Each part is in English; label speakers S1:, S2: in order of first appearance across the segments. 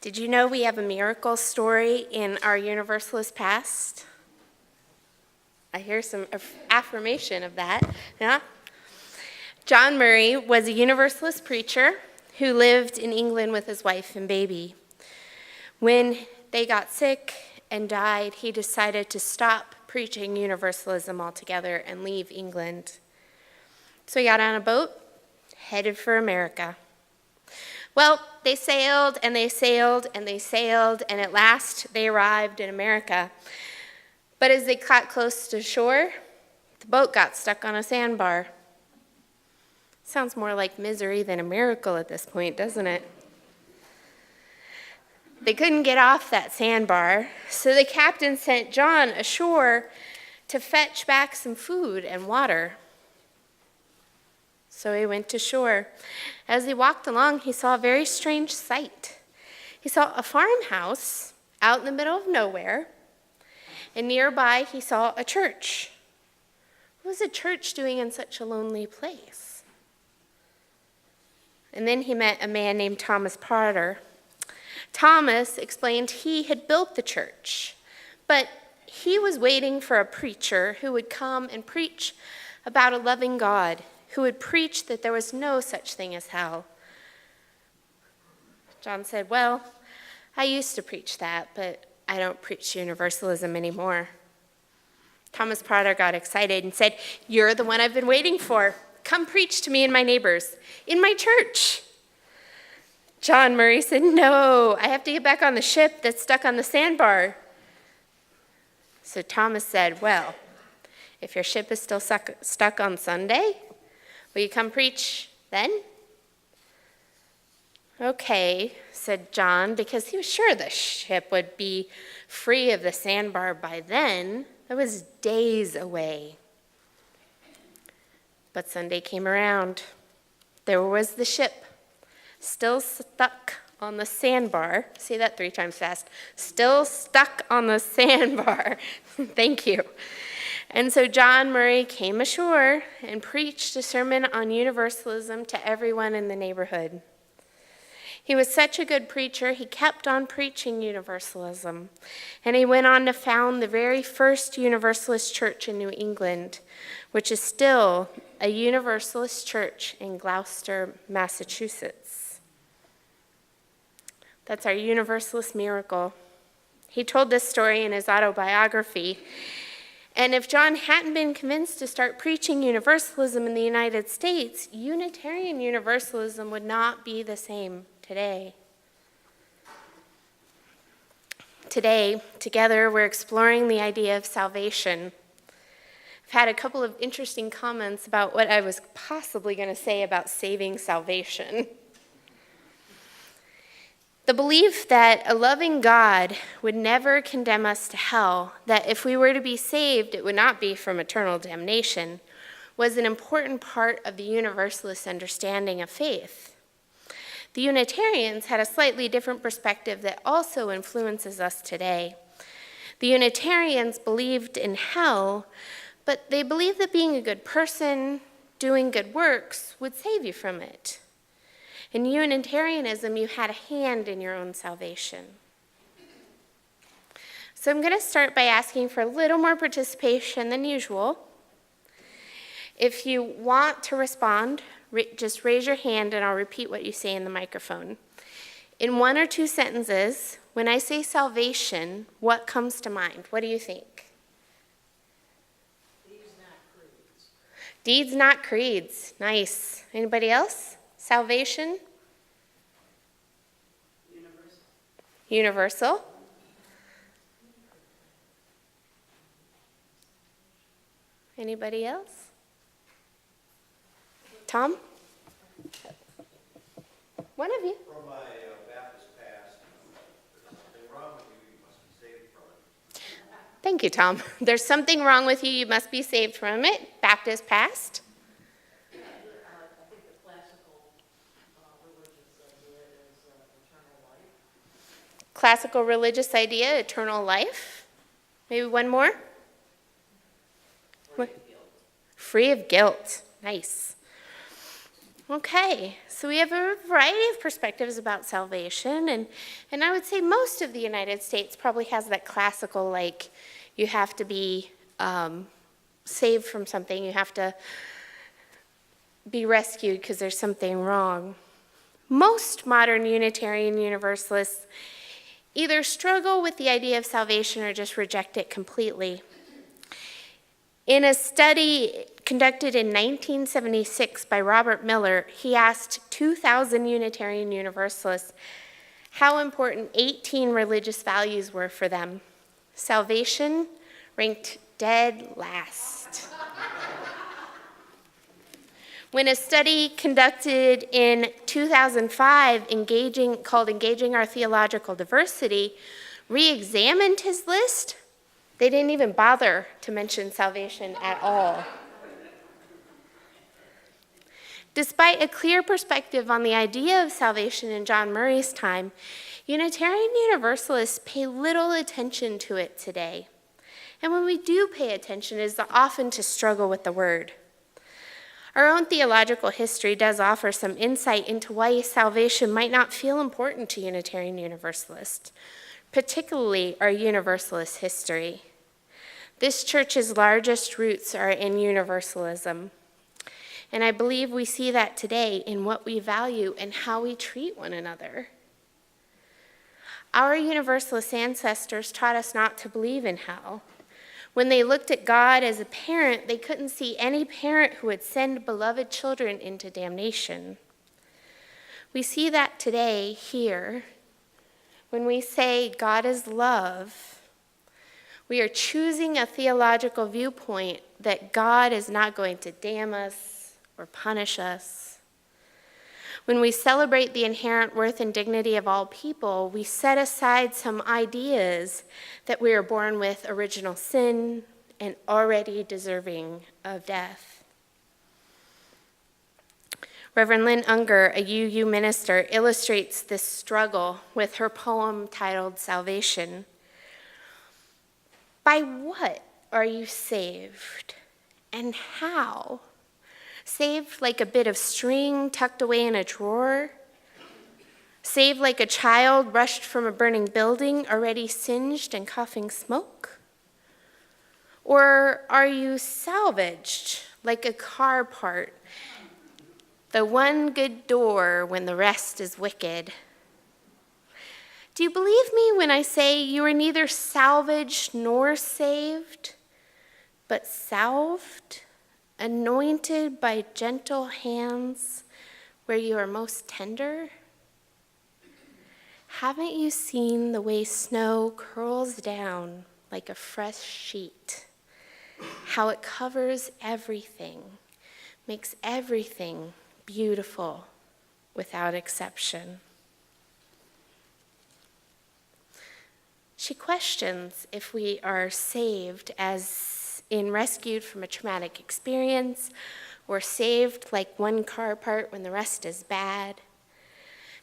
S1: Did you know we have a miracle story in our Universalist past? I hear some affirmation of that. Yeah? John Murray was a Universalist preacher who lived in England with his wife and baby. When they got sick and died, he decided to stop preaching Universalism altogether and leave England. So he got on a boat, headed for America. Well, they sailed and they sailed and they sailed, and at last they arrived in America. But as they got close to shore, the boat got stuck on a sandbar. Sounds more like misery than a miracle at this point, doesn't it? They couldn't get off that sandbar, so the captain sent John ashore to fetch back some food and water. So he went to shore. As he walked along, he saw a very strange sight. He saw a farmhouse out in the middle of nowhere, and nearby he saw a church. What was a church doing in such a lonely place? And then he met a man named Thomas Potter. Thomas explained he had built the church, but he was waiting for a preacher who would come and preach about a loving God, who would preach that there was no such thing as hell. John said, well, I used to preach that, but I don't preach Universalism anymore. Thomas Potter got excited and said, you're the one I've been waiting for. Come preach to me and my neighbors in my church. John Murray said, no, I have to get back on the ship that's stuck on the sandbar. So Thomas said, well, if your ship is still stuck on Sunday, will you come preach then? Okay, said John, because he was sure the ship would be free of the sandbar by then. It was days away. But Sunday came around. There was the ship, still stuck on the sandbar. Say that 3 times fast. Still stuck on the sandbar. Thank you. And so John Murray came ashore and preached a sermon on Universalism to everyone in the neighborhood. He was such a good preacher, he kept on preaching Universalism. And he went on to found the very first Universalist church in New England, which is still a Universalist church in Gloucester, Massachusetts. That's our Universalist miracle. He told this story in his autobiography. And if John hadn't been convinced to start preaching Universalism in the United States, Unitarian Universalism would not be the same today. Today, together, we're exploring the idea of salvation. I've had a couple of interesting comments about what I was possibly going to say about saving salvation. The belief that a loving God would never condemn us to hell, that if we were to be saved, it would not be from eternal damnation, was an important part of the Universalist understanding of faith. The Unitarians had a slightly different perspective that also influences us today. The Unitarians believed in hell, but they believed that being a good person, doing good works, would save you from it. In Unitarianism, you had a hand in your own salvation. So I'm going to start by asking for a little more participation than usual. If you want to respond, just raise your hand and I'll repeat what you say in the microphone. In 1 or 2 sentences, when I say salvation, what comes to mind? What do you think?
S2: Deeds, not creeds.
S1: Deeds, not creeds. Nice. Anybody else? Salvation? Universal. Anybody else? Tom? One of you.
S3: From my Baptist past, there's something wrong with you, you must be saved from it.
S1: Thank you, Tom. There's something wrong with you. You must be saved from it. Baptist past.
S2: I think the classical religious idea is eternal life.
S1: Classical religious idea, eternal life. Maybe one more?
S2: Free of guilt.
S1: Free of guilt. Nice. Okay, so we have a variety of perspectives about salvation, and I would say most of the United States probably has that classical, like, you have to be saved from something, you have to be rescued because there's something wrong. Most modern Unitarian Universalists either struggle with the idea of salvation or just reject it completely. In a study conducted in 1976 by Robert Miller, he asked 2,000 Unitarian Universalists how important 18 religious values were for them. Salvation ranked dead last. When a study conducted in 2005 called Engaging Our Theological Diversity re-examined his list, they didn't even bother to mention salvation at all. Despite a clear perspective on the idea of salvation in John Murray's time, Unitarian Universalists pay little attention to it today. And when we do pay attention, it is often to struggle with the word. Our own theological history does offer some insight into why salvation might not feel important to Unitarian Universalists, particularly our Universalist history. This church's largest roots are in Universalism, and I believe we see that today in what we value and how we treat one another. Our Universalist ancestors taught us not to believe in hell. When they looked at God as a parent, they couldn't see any parent who would send beloved children into damnation. We see that today here. When we say God is love, we are choosing a theological viewpoint that God is not going to damn us or punish us. When we celebrate the inherent worth and dignity of all people, we set aside some ideas that we are born with original sin and already deserving of death. Reverend Lynn Unger, a UU minister, illustrates this struggle with her poem titled Salvation. By what are you saved, and how? Saved like a bit of string tucked away in a drawer? Saved like a child rushed from a burning building, already singed and coughing smoke? Or are you salvaged like a car part, the one good door when the rest is wicked? Do you believe me when I say you are neither salvaged nor saved, but salved? Anointed by gentle hands where you are most tender? Haven't you seen the way snow curls down like a fresh sheet? How it covers everything, makes everything beautiful without exception. She questions if we are saved as in rescued from a traumatic experience, or saved like one car part when the rest is bad.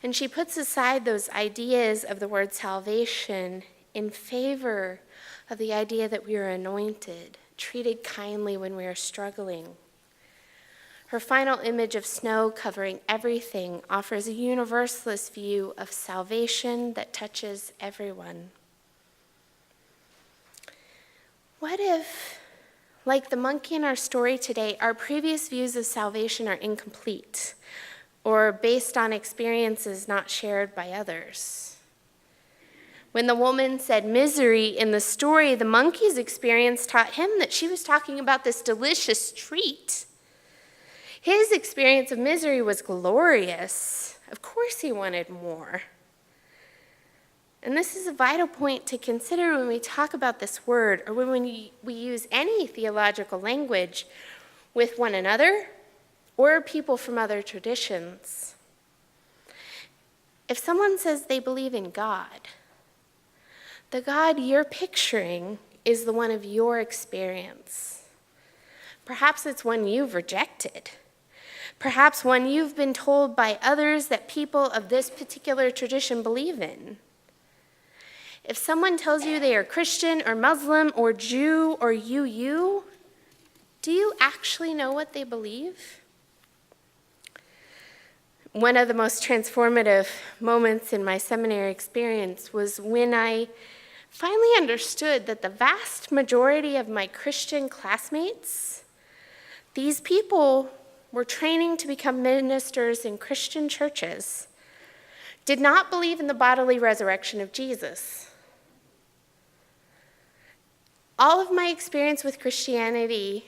S1: And she puts aside those ideas of the word salvation in favor of the idea that we are anointed, treated kindly when we are struggling. Her final image of snow covering everything offers a universalist view of salvation that touches everyone. What if, like the monkey in our story today, our previous views of salvation are incomplete or based on experiences not shared by others? When the woman said misery in the story, the monkey's experience taught him that she was talking about this delicious treat. His experience of misery was glorious. Of course he wanted more. And this is a vital point to consider when we talk about this word or when we use any theological language with one another or people from other traditions. If someone says they believe in God, the God you're picturing is the one of your experience. Perhaps it's one you've rejected. Perhaps one you've been told by others that people of this particular tradition believe in. If someone tells you they are Christian or Muslim or Jew or do you actually know what they believe? One of the most transformative moments in my seminary experience was when I finally understood that the vast majority of my Christian classmates, these people were training to become ministers in Christian churches, did not believe in the bodily resurrection of Jesus. All of my experience with Christianity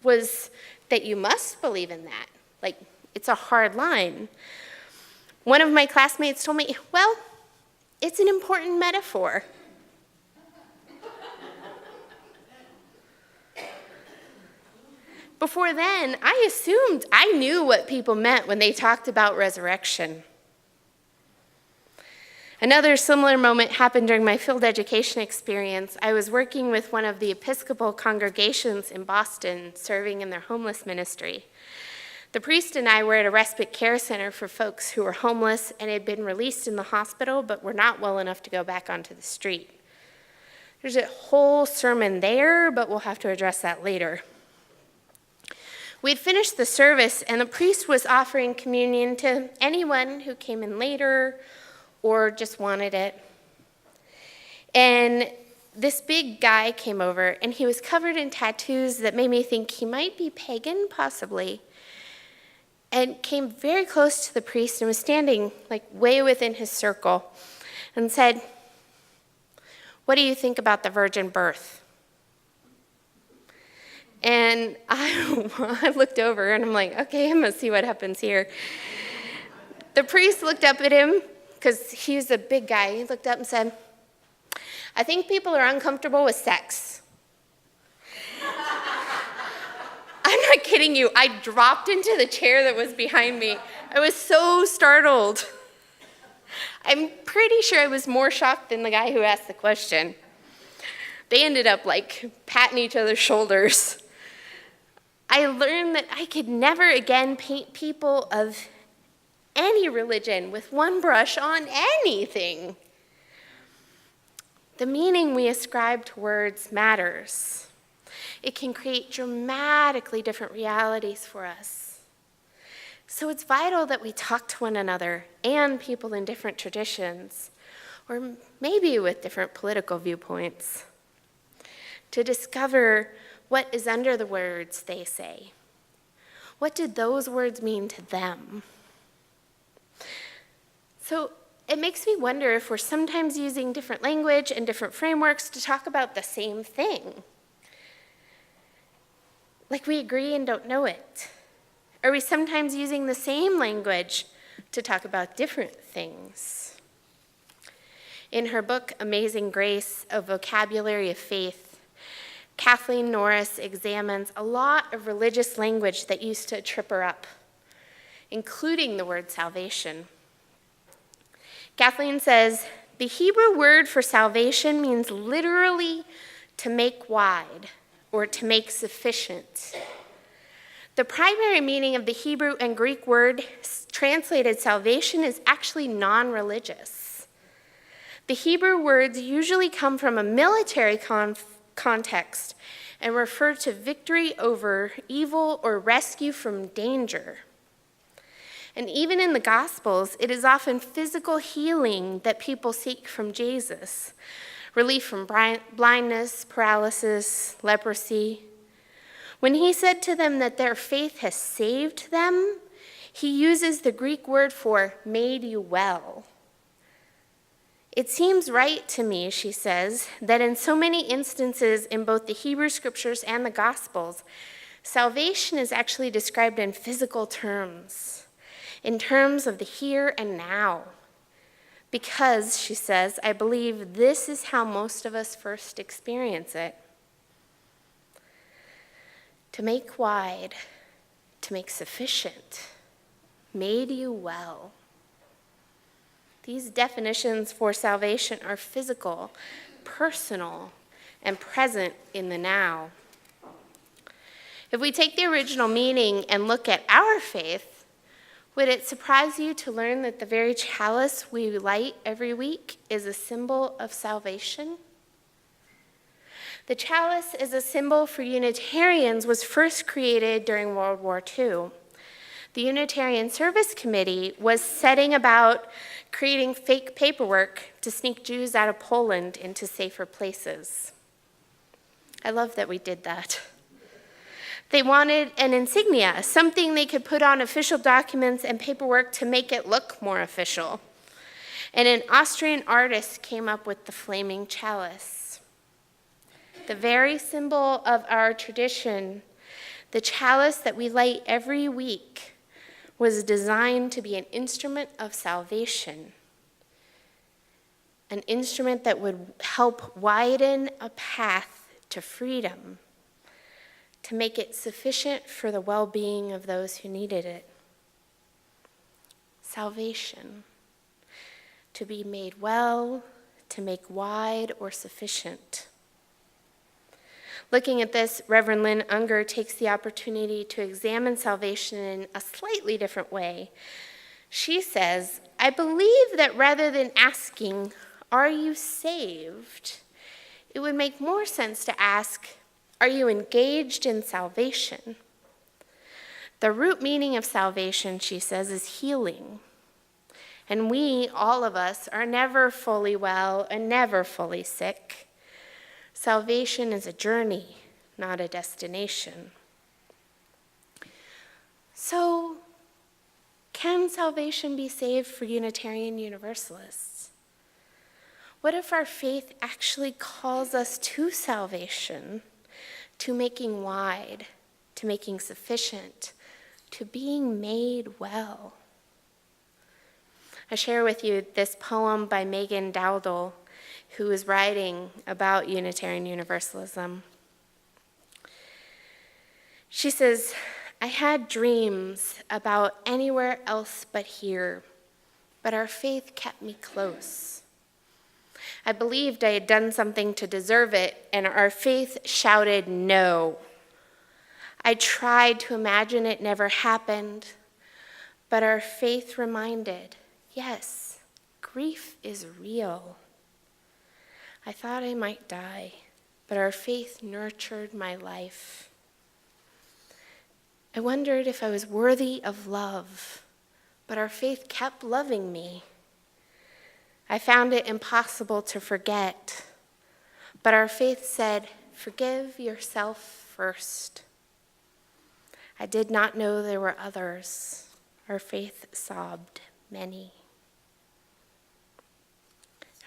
S1: was that you must believe in that. Like, it's a hard line. One of my classmates told me, well, it's an important metaphor. Before then, I assumed I knew what people meant when they talked about resurrection. Another similar moment happened during my field education experience. I was working with one of the Episcopal congregations in Boston, serving in their homeless ministry. The priest and I were at a respite care center for folks who were homeless and had been released in the hospital but were not well enough to go back onto the street. There's a whole sermon there, but we'll have to address that later. We had finished the service, and the priest was offering communion to anyone who came in later or just wanted it. And this big guy came over, and he was covered in tattoos that made me think he might be pagan, possibly, and came very close to the priest and was standing like way within his circle and said, "What do you think about the virgin birth?" And I looked over and I'm like, okay, I'm gonna see what happens here. The priest looked up at him, because he was a big guy. He looked up and said, "I think people are uncomfortable with sex." I'm not kidding you. I dropped into the chair that was behind me. I was so startled. I'm pretty sure I was more shocked than the guy who asked the question. They ended up like patting each other's shoulders. I learned that I could never again paint people of any religion with one brush on anything. The meaning we ascribe to words matters. It can create dramatically different realities for us. So it's vital that we talk to one another and people in different traditions, or maybe with different political viewpoints, to discover what is under the words they say. What did those words mean to them? So it makes me wonder if we're sometimes using different language and different frameworks to talk about the same thing. Like we agree and don't know it. Are we sometimes using the same language to talk about different things? In her book, Amazing Grace, A Vocabulary of Faith, Kathleen Norris examines a lot of religious language that used to trip her up, including the word salvation. Kathleen says, the Hebrew word for salvation means literally to make wide or to make sufficient. The primary meaning of the Hebrew and Greek word translated salvation is actually non-religious. The Hebrew words usually come from a military context and refer to victory over evil or rescue from danger. And even in the Gospels, it is often physical healing that people seek from Jesus. Relief from blindness, paralysis, leprosy. When he said to them that their faith has saved them, he uses the Greek word for made you well. It seems right to me, she says, that in so many instances in both the Hebrew scriptures and the Gospels, salvation is actually described in physical terms, in terms of the here and now. Because, she says, I believe this is how most of us first experience it. To make wide, to make sufficient, made you well. These definitions for salvation are physical, personal, and present in the now. If we take the original meaning and look at our faith, would it surprise you to learn that the very chalice we light every week is a symbol of salvation? The chalice as a symbol for Unitarians was first created during World War II. The Unitarian Service Committee was setting about creating fake paperwork to sneak Jews out of Poland into safer places. I love that we did that. They wanted an insignia, something they could put on official documents and paperwork to make it look more official. And an Austrian artist came up with the flaming chalice. The very symbol of our tradition, the chalice that we light every week, was designed to be an instrument of salvation, an instrument that would help widen a path to freedom, to make it sufficient for the well-being of those who needed it. Salvation, to be made well, to make wide or sufficient. Looking at this, Reverend Lynn Unger takes the opportunity to examine salvation in a slightly different way. She says, I believe that rather than asking, are you saved? It would make more sense to ask, are you engaged in salvation? The root meaning of salvation, she says, is healing. And we, all of us, are never fully well and never fully sick. Salvation is a journey, not a destination. So, can salvation be saved for Unitarian Universalists? What if our faith actually calls us to salvation, to making wide, to making sufficient, to being made well? I share with you this poem by Megan Dowdall, who is writing about Unitarian Universalism. She says, I had dreams about anywhere else but here, but our faith kept me close. I believed I had done something to deserve it, and our faith shouted no. I tried to imagine it never happened, but our faith reminded, yes, grief is real. I thought I might die, but our faith nurtured my life. I wondered if I was worthy of love, but our faith kept loving me. I found it impossible to forget, but our faith said, forgive yourself first. I did not know there were others. Our faith sobbed, many.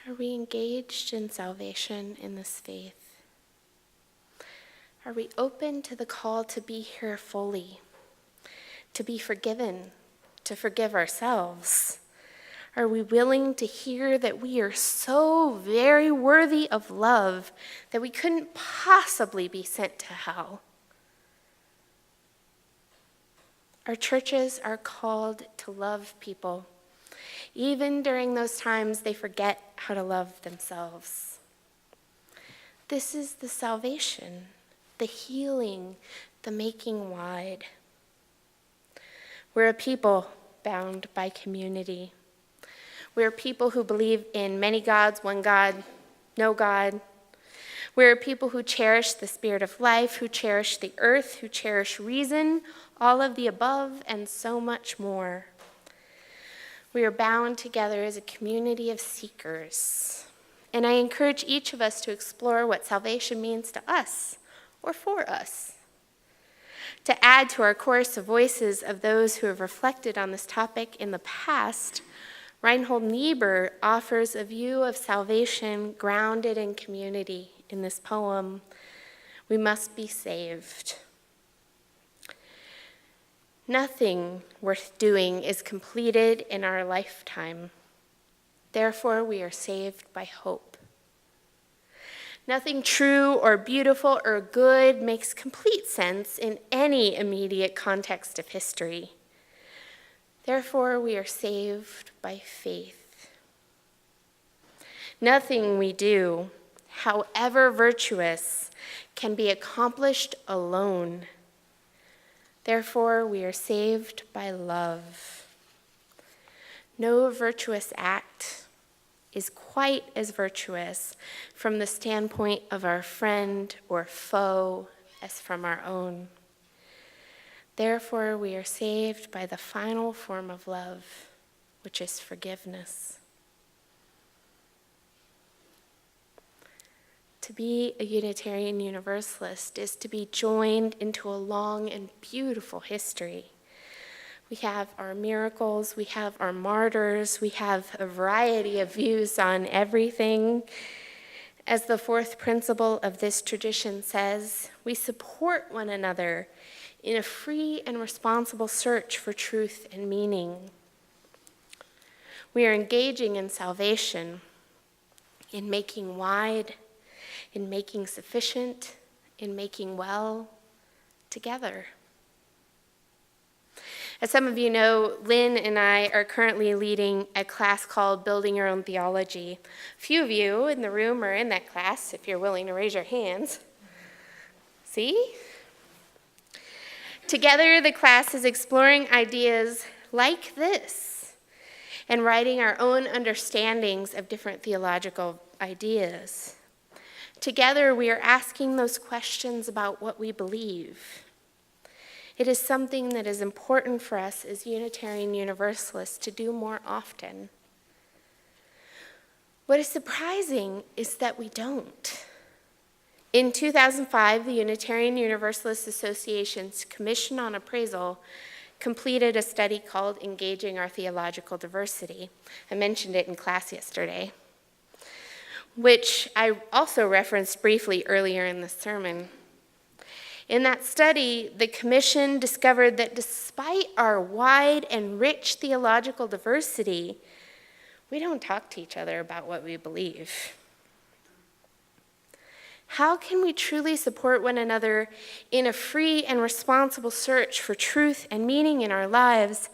S1: Are we engaged in salvation in this faith? Are we open to the call to be here fully, to be forgiven, to forgive ourselves? Are we willing to hear that we are so very worthy of love that we couldn't possibly be sent to hell? Our churches are called to love people, even during those times they forget how to love themselves. This is the salvation, the healing, the making wide. We're a people bound by community. We're people who believe in many gods, one God, no God. We're a people who cherish the spirit of life, who cherish the earth, who cherish reason, all of the above, and so much more. We are bound together as a community of seekers. And I encourage each of us to explore what salvation means to us or for us. To add to our chorus of voices of those who have reflected on this topic in the past, Reinhold Niebuhr offers a view of salvation grounded in community in this poem, We Must Be Saved. Nothing worth doing is completed in our lifetime. Therefore, we are saved by hope. Nothing true or beautiful or good makes complete sense in any immediate context of history. Therefore, we are saved by faith. Nothing we do, however virtuous, can be accomplished alone. Therefore, we are saved by love. No virtuous act is quite as virtuous from the standpoint of our friend or foe as from our own. Therefore, we are saved by the final form of love, which is forgiveness. To be a Unitarian Universalist is to be joined into a long and beautiful history. We have our miracles, we have our martyrs, we have a variety of views on everything. As the fourth principle of this tradition says, we support one another in a free and responsible search for truth and meaning. We are engaging in salvation, in making wide, in making sufficient, in making well, together. As some of you know, Lynn and I are currently leading a class called Building Your Own Theology. A few of you in the room are in that class, if you're willing to raise your hands. See? Together, the class is exploring ideas like this and writing our own understandings of different theological ideas. Together, we are asking those questions about what we believe. It is something that is important for us as Unitarian Universalists to do more often. What is surprising is that we don't. In 2005, the Unitarian Universalist Association's Commission on Appraisal completed a study called Engaging Our Theological Diversity. I mentioned it in class yesterday, which I also referenced briefly earlier in the sermon. In that study, the Commission discovered that despite our wide and rich theological diversity, we don't talk to each other about what we believe. How can we truly support one another in a free and responsible search for truth and meaning in our lives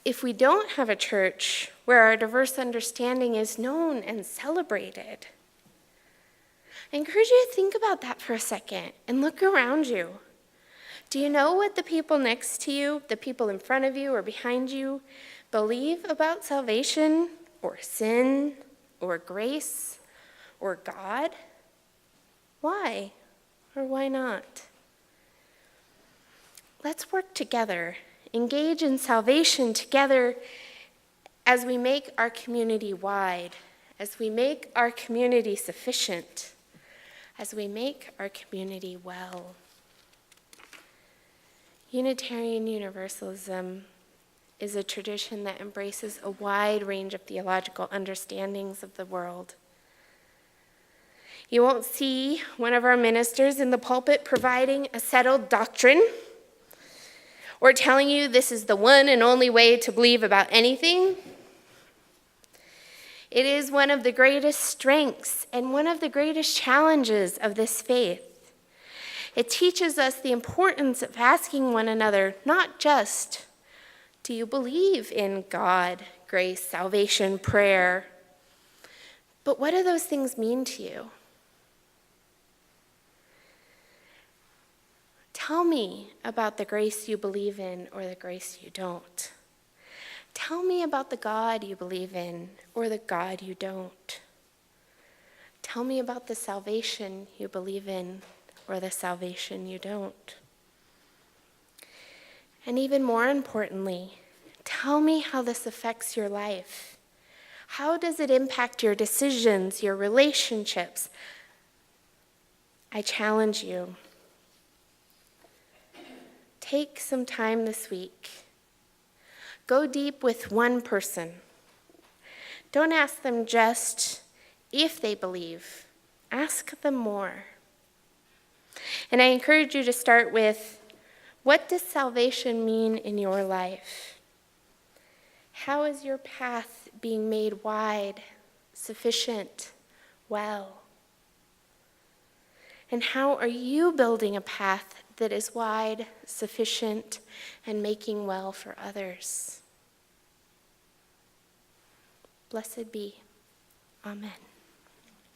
S1: if we don't have a church where our diverse understanding is known and celebrated? I encourage you to think about that for a second and look around you. Do you know what the people next to you, the people in front of you or behind you, believe about salvation or sin or grace or God? Why or why not? Let's work together, engage in salvation together as we make our community wide, as we make our community sufficient, as we make our community well. Unitarian Universalism is a tradition that embraces a wide range of theological understandings of the world. You won't see one of our ministers in the pulpit providing a settled doctrine or telling you this is the one and only way to believe about anything. It is one of the greatest strengths and one of the greatest challenges of this faith. It teaches us the importance of asking one another, not just, do you believe in God, grace, salvation, prayer, but what do those things mean to you? Tell me about the grace you believe in or the grace you don't. Tell me about the God you believe in or the God you don't. Tell me about the salvation you believe in or the salvation you don't. And even more importantly, tell me how this affects your life. How does it impact your decisions, your relationships? I challenge you. Take some time this week. Go deep with one person. Don't ask them just if they believe. Ask them more. And I encourage you to start with, what does salvation mean in your life? How is your path being made wide, sufficient, well? And how are you building a path that is wide, sufficient, and making well for others? Blessed be. Amen.